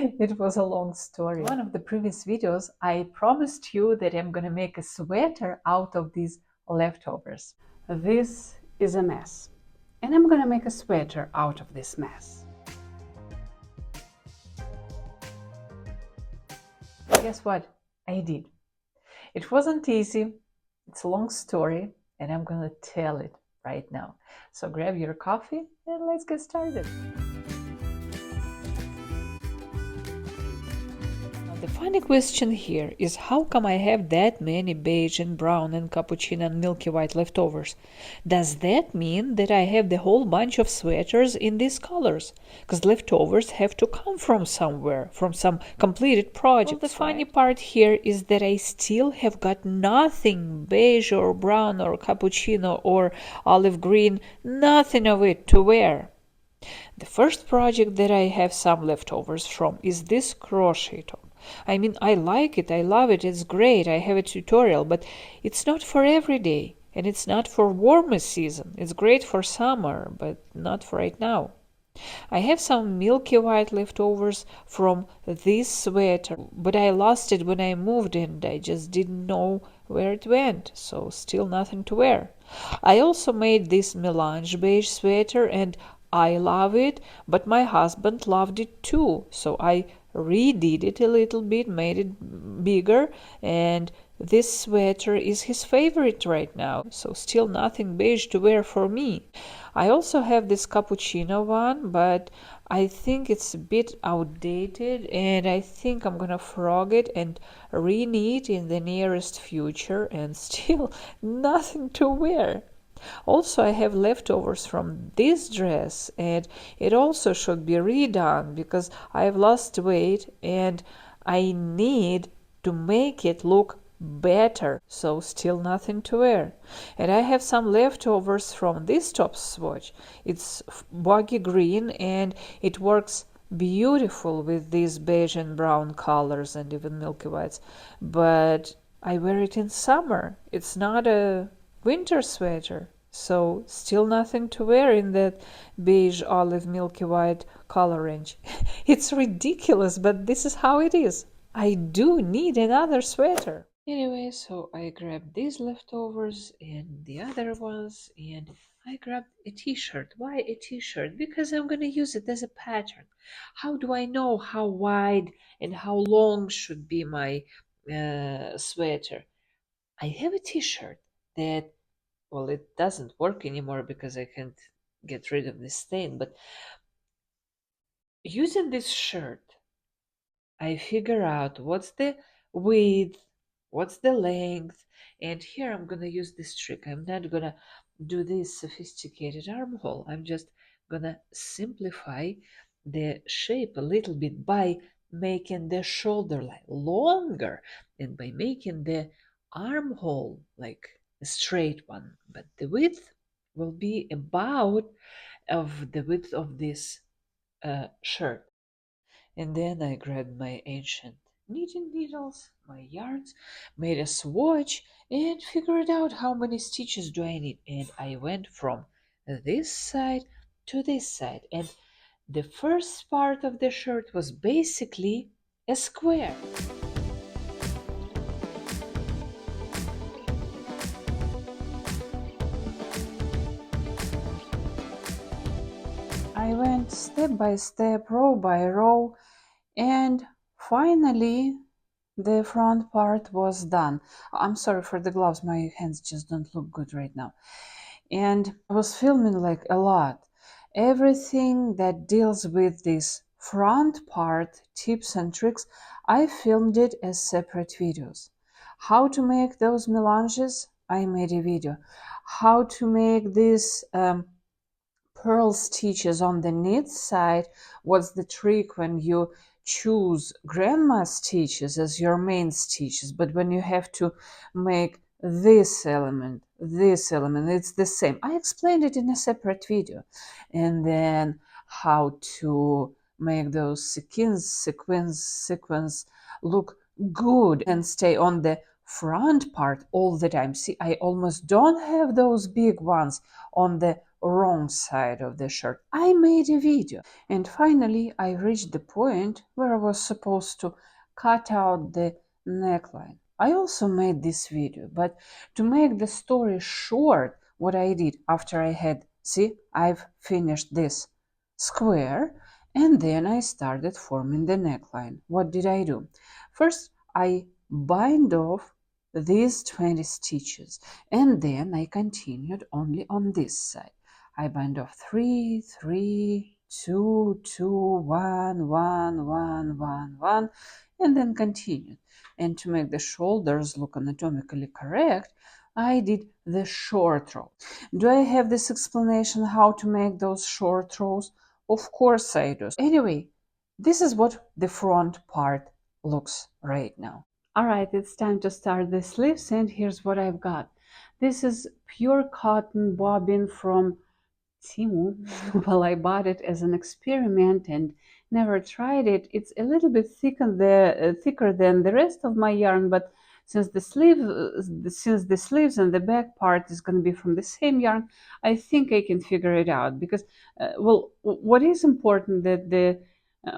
It was a long story. In one of the previous videos, I promised you that I'm gonna make a sweater out of these leftovers. This is a mess, and I'm gonna make a sweater out of this mess. Guess what? I did. It wasn't easy. It's a long story, and I'm gonna tell it right now. So grab your coffee and let's get started. The funny question here is how come I have that many beige and brown and cappuccino and milky white leftovers? Does that mean that I have the whole bunch of sweaters in these colors? Because leftovers have to come from somewhere, from some completed project. Well, the funny part here is that I still have got nothing beige or brown or cappuccino or olive green, nothing of it to wear. The first project that I have some leftovers from is this crochet top. I mean, I like it, I love it, it's great, I have a tutorial, but it's not for every day, and it's not for warmer season. It's great for summer, but not for right now. I have some milky white leftovers from this sweater, but I lost it when I moved and I just didn't know where it went, so still nothing to wear. I also made this melange beige sweater and I love it, but my husband loved it too, so I redid it a little bit, made it bigger, and this sweater is his favorite right now, so still nothing beige to wear for me. I also have this cappuccino one, but I think it's a bit outdated, and I think I'm gonna frog it and re-knit in the nearest future, and still nothing to wear. Also, I have leftovers from this dress, and it also should be redone because I've lost weight and I need to make it look better, so still nothing to wear. And I have some leftovers from this top swatch. It's boggy green and it works beautiful with these beige and brown colors and even milky whites, but I wear it in summer. It's not a winter sweater, so still nothing to wear in that beige, olive, milky white color range. It's ridiculous, but this is how it is. I do need another sweater. Anyway, so I grabbed these leftovers and the other ones, and I grabbed a t-shirt. Why a t-shirt? Because I'm gonna use it as a pattern. How do I know how wide and how long should be my sweater? I have a t-shirt that, well, it doesn't work anymore because I can't get rid of this stain, but using this shirt, I figure out what's the width, what's the length, and here I'm gonna use this trick. I'm not gonna do this sophisticated armhole. I'm just gonna simplify the shape a little bit by making the shoulder line longer and by making the armhole like a straight one, but the width will be about of the width of this shirt. And then I grabbed my ancient knitting needles, my yarns, made a swatch, and figured out how many stitches do I need. And I went from this side to this side. And the first part of the shirt was basically a square. I went step by step, row by row, and finally the front part was done. I'm sorry for the gloves, my hands just don't look good right now. And I was filming like a lot. Everything that deals with this front part, tips and tricks, I filmed it as separate videos. How to make those melanges, I made a video. How to make this pearl stitches on the knit side, what's the trick when you choose grandma stitches as your main stitches, but when you have to make this element, it's the same. I explained it in a separate video. And then how to make those sequins look good and stay on the front part all the time. See, I almost don't have those big ones on the wrong side of the shirt. I made a video. And finally, I reached the point where I was supposed to cut out the neckline. I also made this video, but to make the story short, what I did after I had, see, I've finished this square, and then I started forming the neckline. What did I do? First, I bind off these 20 stitches, and then I continued only on this side. I bind off 3, 3, 2, 2, 1, 1, 1, 1, 1, and then continued. And to make the shoulders look anatomically correct, I did the short row. Do I have this explanation how to make those short rows? Of course I do. Anyway, this is what the front part looks right now. All right, it's time to start the sleeves, and here's what I've got. This is pure cotton bobbin from Timu. Well, I bought it as an experiment and never tried it. It's a little bit thicker than the rest of my yarn, but since the sleeves and the back part is going to be from the same yarn, I think I can figure it out. Because, well, what is important that the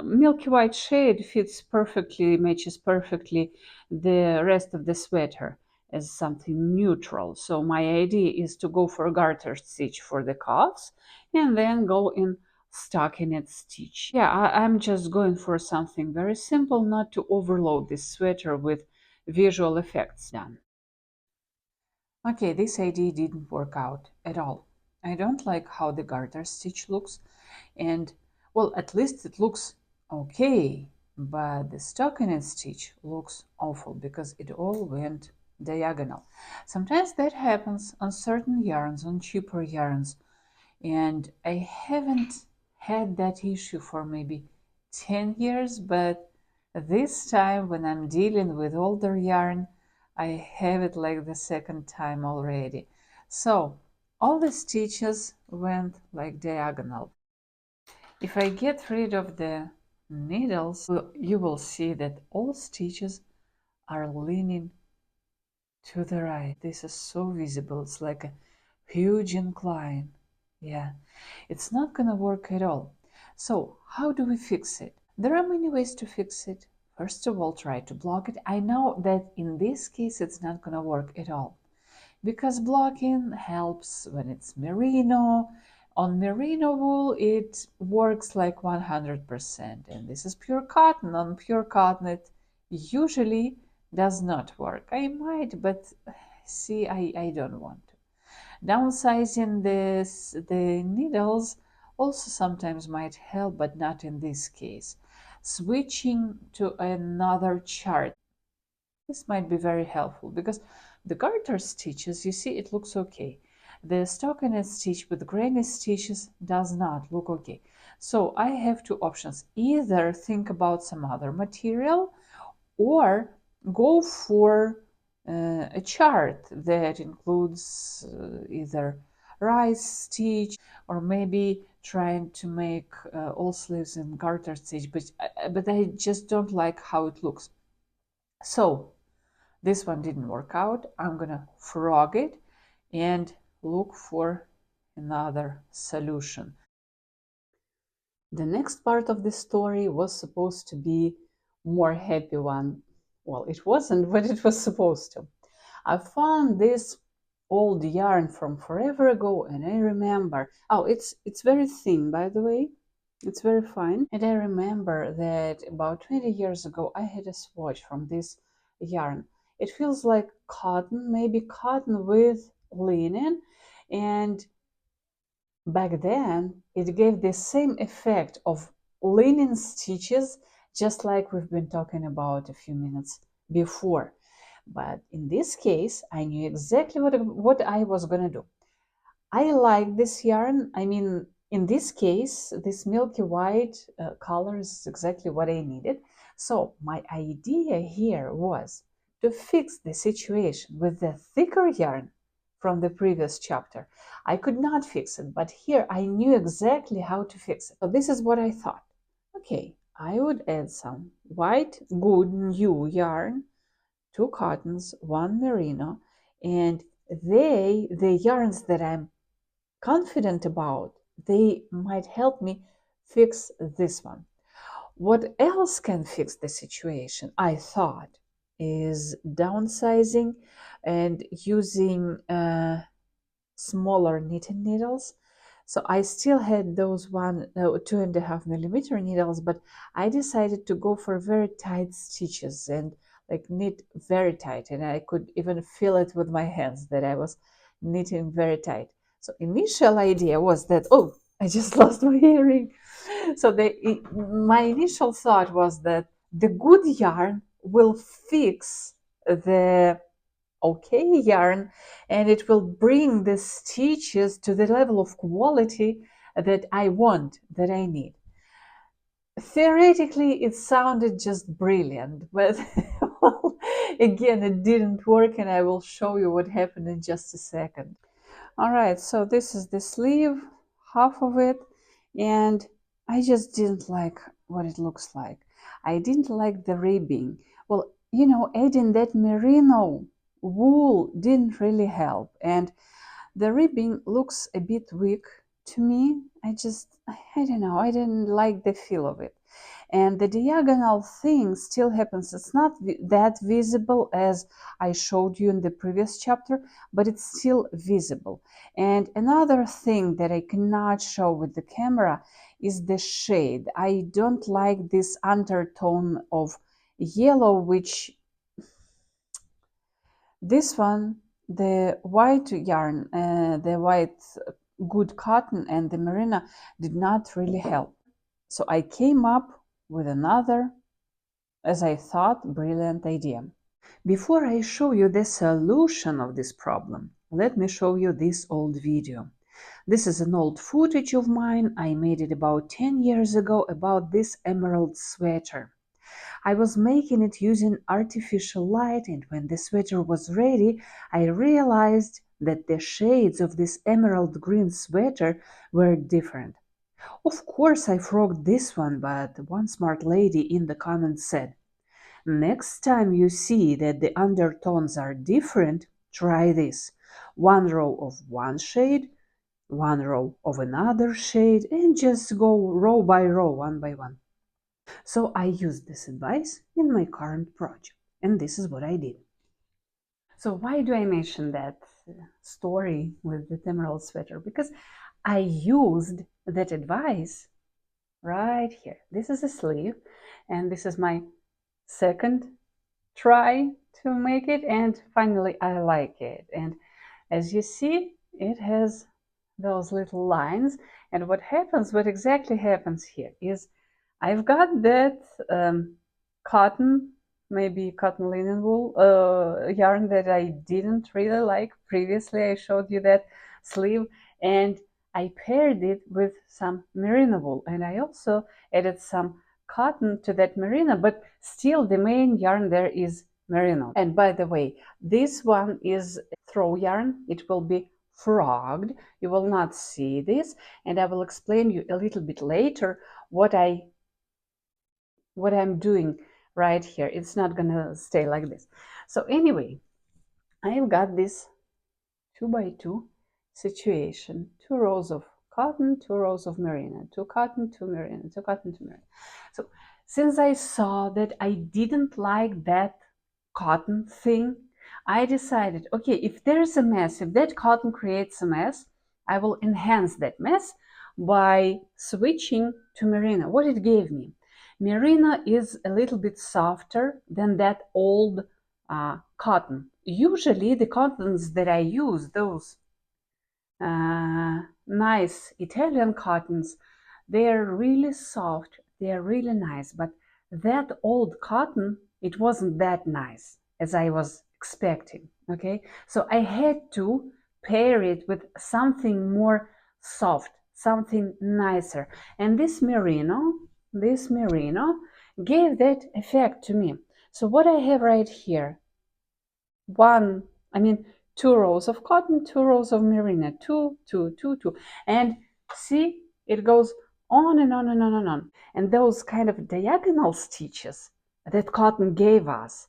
milky white shade fits perfectly, matches perfectly the rest of the sweater as something neutral. So my idea is to go for a garter stitch for the cuffs and then go in stockinette stitch. Yeah, I'm just going for something very simple, not to overload this sweater with visual effects done. Okay, this idea didn't work out at all. I don't like how the garter stitch looks, and well, at least it looks okay, but the stockinette stitch looks awful because it all went diagonal. Sometimes that happens on certain yarns, on cheaper yarns, and I haven't had that issue for maybe 10 years, but this time when I'm dealing with older yarn, I have it like the second time already. So all the stitches went like diagonal. If I get rid of the needles, you will see that all stitches are leaning to the right. This is so visible. It's like a huge incline. Yeah, it's not gonna work at all. So how do we fix it? There are many ways to fix it. First of all, try to block it. I know that in this case it's not gonna work at all because blocking helps when it's merino. On merino wool it works like 100%, and this is pure cotton. On pure cotton it usually does not work. I might, but see, I don't want to. Downsizing the needles also sometimes might help, but not in this case. Switching to another chart, this might be very helpful because the garter stitches, you see, it looks okay. The stockinette stitch with granny stitches does not look okay. So I have two options. Either think about some other material or go for a chart that includes either rice stitch or maybe trying to make all sleeves in garter stitch, but I just don't like how it looks. So this one didn't work out. I'm gonna frog it and look for another solution. The next part of the story was supposed to be more happy one. Well, it wasn't, but it was supposed to. I found this old yarn from forever ago, and I remember, oh, it's very thin, by the way. It's very fine. And I remember that about 20 years ago, I had a swatch from this yarn. It feels like cotton, maybe cotton with linen, and back then, it gave the same effect of linen stitches, just like we've been talking about a few minutes before. But in this case, I knew exactly what I was going to do. I like this yarn. I mean, in this case, this milky white color is exactly what I needed. So my idea here was to fix the situation with the thicker yarn from the previous chapter. I could not fix it, but here I knew exactly how to fix it. So this is what I thought. Okay, I would add some white good new yarn, 2 cottons, 1 merino, and the yarns that I'm confident about, they might help me fix this one. What else can fix the situation, I thought, is downsizing and using smaller knitting needles. So I still had those 2.5 millimeter needles, but I decided to go for very tight stitches and like knit very tight, and I could even feel it with my hands that I was knitting very tight. So initial idea was that, oh, I just lost my earring. So my initial thought was that the good yarn will fix the okay yarn, and it will bring the stitches to the level of quality that I want, that I need. Theoretically, it sounded just brilliant, but well, again, it didn't work, and I will show you what happened in just a second. All right, so this is the sleeve, half of it, and I just didn't like what it looks like. I didn't like the ribbing. Well, adding that merino wool didn't really help, and the ribbing looks a bit weak to me. I don't know, I didn't like the feel of it. And the diagonal thing still happens. It's not that visible as I showed you in the previous chapter, but it's still visible. And another thing that I cannot show with the camera is the shade. I don't like this undertone of yellow, which this one, the white yarn, the white good cotton and the merino did not really help. So I came up with another, as I thought, brilliant idea. Before I show you the solution of this problem, let me show you this old video. This is an old footage of mine. I made it about 10 years ago about this emerald sweater. I was making it using artificial light, and when the sweater was ready, I realized that the shades of this emerald green sweater were different. Of course, I frogged this one, but one smart lady in the comments said, next time you see that the undertones are different, try this. One row of one shade, one row of another shade, and just go row by row, one by one. So I used this advice in my current project, and this is what I did. So why do I mention that story with the emerald sweater? Because I used that advice right here. This is a sleeve, and this is my second try to make it, and finally I like it. And as you see, it has those little lines, and what exactly happens here is I've got that cotton, maybe cotton linen wool yarn that I didn't really like previously. I showed you that sleeve, and I paired it with some merino wool, and I also added some cotton to that merino, but still the main yarn there is merino. And by the way, this one is throw yarn. It will be frogged. You will not see this, and I will explain you a little bit later what I'm doing right here. It's not gonna stay like this. So anyway, I've got this 2x2 situation, 2 rows of cotton, 2 rows of merino, 2 cotton, 2 merino, 2 cotton, 2 merino. So since I saw that I didn't like that cotton thing, I decided, okay, if there's a mess, if that cotton creates a mess, I will enhance that mess by switching to merino. What it gave me, merino is a little bit softer than that old cotton. Usually the cottons that I use, those nice Italian cottons, they're really soft, they're really nice, but that old cotton, it wasn't that nice as I was expecting. Okay, so I had to pair it with something more soft, something nicer, and this merino gave that effect to me. So what I have right here, one, I mean, 2 rows of cotton, 2 rows of merino, two, two, two, two, and see, it goes on and on and on and on. And those kind of diagonal stitches that cotton gave us,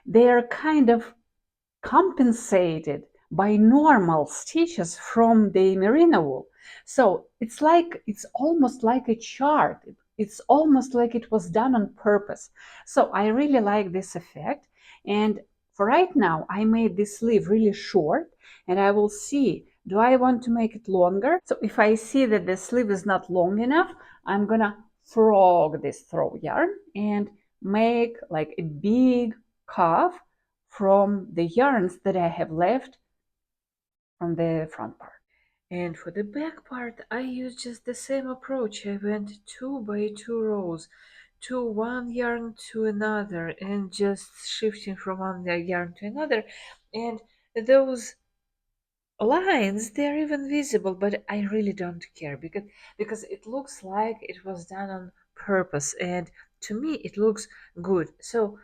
they are kind of compensated by normal stitches from the merino wool. So it's almost like a chart. It's almost like it was done on purpose. So I really like this effect. And for right now, I made this sleeve really short, and I will see, do I want to make it longer? So if I see that the sleeve is not long enough, I'm gonna frog this throw yarn and make like a big cuff from the yarns that I have left on the front part. And for the back part, I used just the same approach. I went 2 by 2 rows, to one yarn to another, and just shifting from one yarn to another. And those lines, they're even visible, but I really don't care because it looks like it was done on purpose, and to me it looks good. So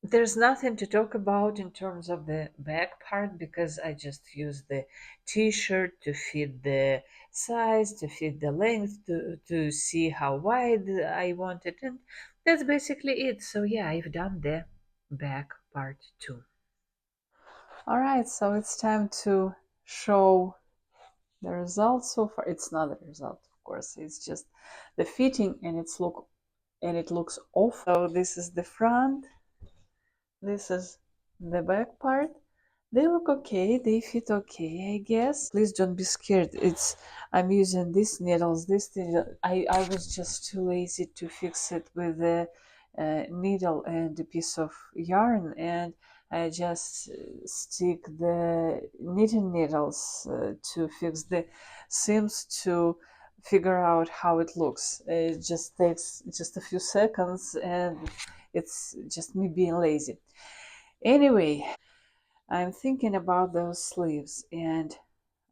there's nothing to talk about in terms of the back part because I just use the t-shirt to fit the size, to fit the length, to see how wide I want it, and that's basically it. So yeah, I've done the back part too. All right, so it's time to show the result so far. It's not the result, of course. It's just the fitting, and it looks awful. So this is the front. This is the back part. They look okay, they fit okay, I guess. Please don't be scared. I'm using these needles. I was just too lazy to fix it with the needle and a piece of yarn, and I just stick the knitting needles to fix the seams to figure out how it looks. It just takes just a few seconds, and it's just me being lazy. Anyway, I'm thinking about those sleeves, and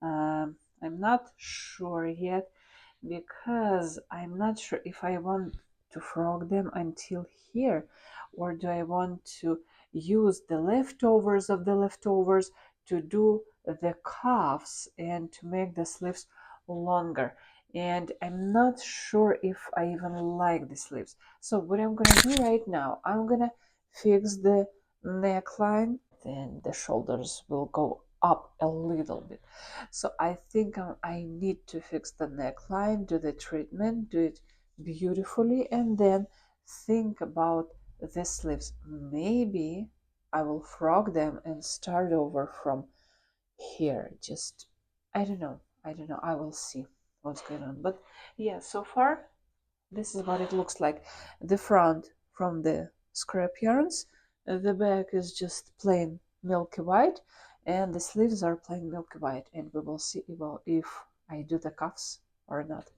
I'm not sure yet because I'm not sure if I want to frog them until here, or do I want to use the leftovers of the leftovers to do the cuffs and to make the sleeves longer. And I'm not sure if I even like the sleeves. So what I'm gonna do right now, I'm gonna fix the neckline, then the shoulders will go up a little bit. So I think I need to fix the neckline, do the treatment, do it beautifully, and then think about the sleeves. Maybe I will frog them and start over from here. Just, I don't know. I don't know. I will see what's going on. But yeah, so far, this is what it looks like. The front from the scrap yarns, the back is just plain milky white, and the sleeves are plain milky white. And we will see if I do the cuffs or not.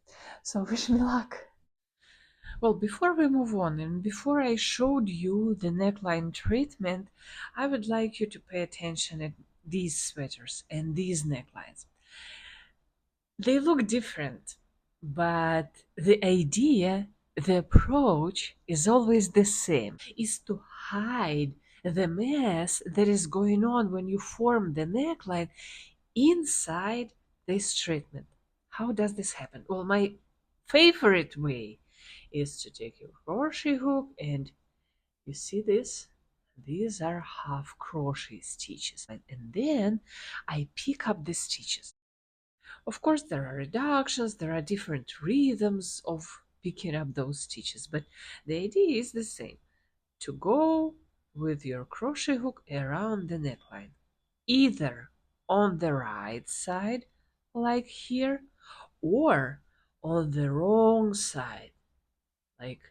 So wish me luck. Well, before we move on and before I showed you the neckline treatment, I would like you to pay attention at these sweaters and these necklines. They look different, but the idea, the approach is always the same, is to hide the mess that is going on when you form the neckline inside this treatment. How does this happen? Well, my favorite way is to take your crochet hook, and you see this? These are half crochet stitches. And then I pick up the stitches. Of course, there are reductions, there are different rhythms of picking up those stitches, but the idea is the same, to go with your crochet hook around the neckline, either on the right side, like here, or on the wrong side, like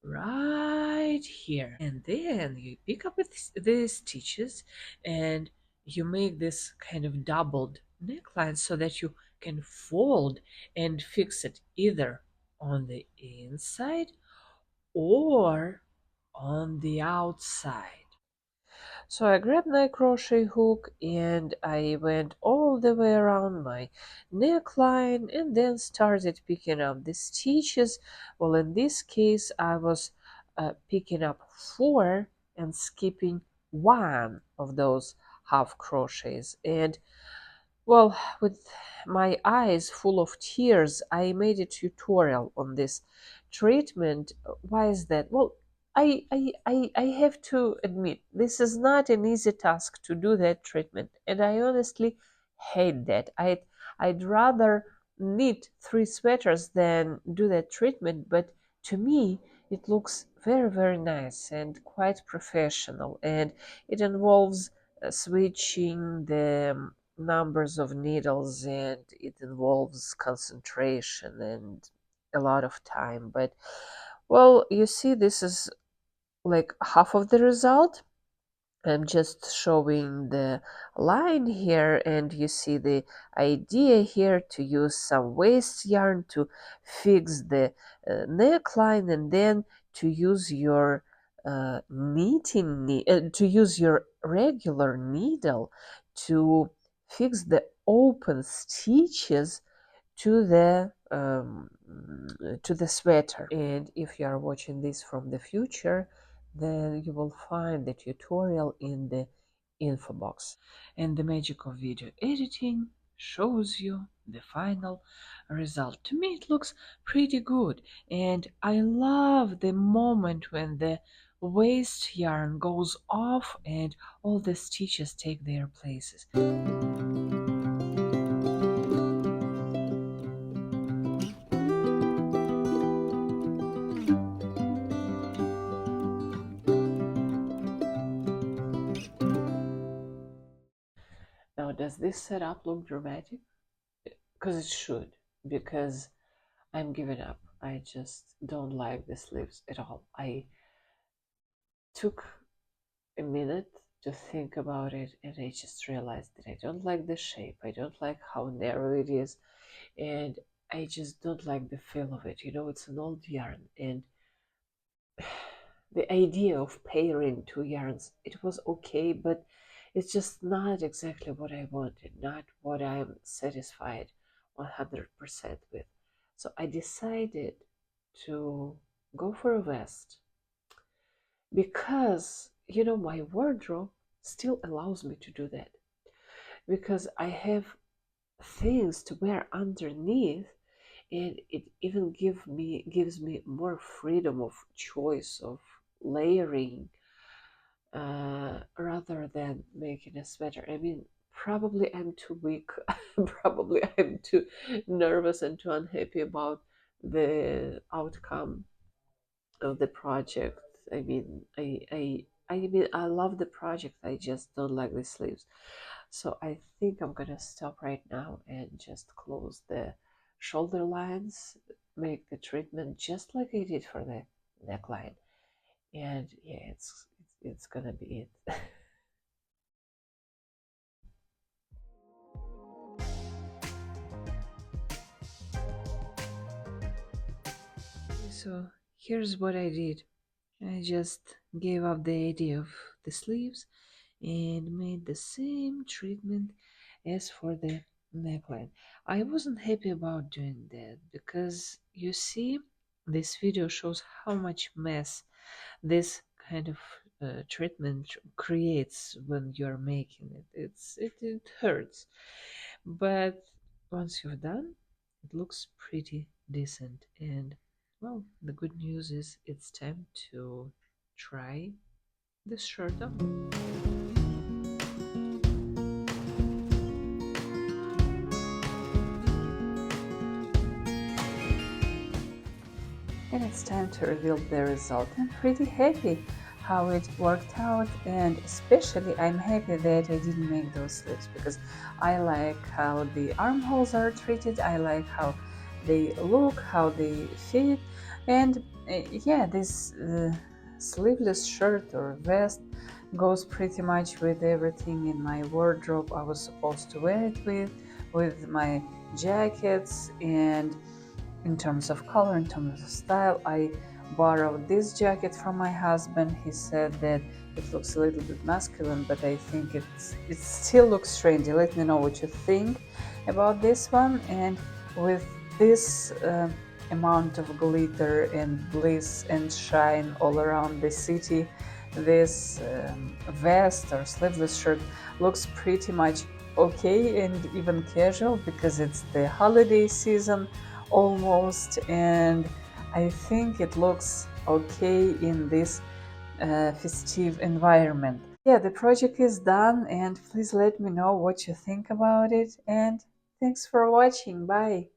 right here. And then you pick up the stitches and you make this kind of doubled neckline so that you can fold and fix it either on the inside or on the outside. So I grabbed my crochet hook and I went all the way around my neckline and then started picking up the stitches. Well, in this case, I was picking up 4 and skipping one of those half crochets. And well, with my eyes full of tears, I made a tutorial on this treatment. Why is that? Well, I have to admit, this is not an easy task to do that treatment, and I honestly hate that. I'd rather knit three sweaters than do that treatment, but to me, it looks very, very nice and quite professional, and it involves switching the numbers of needles, and it involves concentration and a lot of time. But well, you see, this is like half of the result. I'm just showing the line here, and you see the idea here to use some waste yarn to fix the neckline, and then to use your to use your regular needle to fix the open stitches to the sweater. And if you are watching this from the future, then you will find the tutorial in the info box. And the magic of video editing shows you the final result. To me, it looks pretty good, and I love the moment when the waste yarn goes off and all the stitches take their places. Now, does this setup look dramatic? Because it should, because I'm giving up. I just don't like the sleeves at all. I took a minute to think about it, and I just realized that I don't like the shape. I don't like how narrow it is, and I just don't like the feel of it. You know, it's an old yarn, and the idea of pairing two yarns, it was okay, but it's just not exactly what I wanted, not what I'm satisfied 100% with. So I decided to go for a vest because, you know, my wardrobe still allows me to do that, because I have things to wear underneath, and it even gives me more freedom of choice of layering, rather than making a sweater. I mean, probably I'm too weak. Probably I'm too nervous and too unhappy about the outcome of the project. I mean, I love the project. I just don't like the sleeves. So I think I'm gonna stop right now and just close the shoulder lines, make the treatment just like I did for the neckline, and yeah, it's gonna be it. So here's what I did. I just gave up the idea of the sleeves and made the same treatment as for the neckline. I wasn't happy about doing that because you see, this video shows how much mess this kind of treatment creates when you're making it. It hurts, but once you've done, it looks pretty decent. And well, the good news is it's time to try this shirt on. And it's time to reveal the result. I'm pretty happy how it worked out, and especially I'm happy that I didn't make those sleeves, because I like how the armholes are treated, I like how they look, how they fit, and yeah, this sleeveless shirt or vest goes pretty much with everything in my wardrobe I was supposed to wear it with my jackets. And in terms of color, in terms of style, I borrowed this jacket from my husband. He said that it looks a little bit masculine, but I think it still looks trendy. Let me know what you think about this one. And with this amount of glitter and bliss and shine all around the city, this vest or sleeveless shirt looks pretty much okay and even casual, because it's the holiday season almost, and I think it looks okay in this festive environment. Yeah, the project is done, and please let me know what you think about it. And thanks for watching. Bye.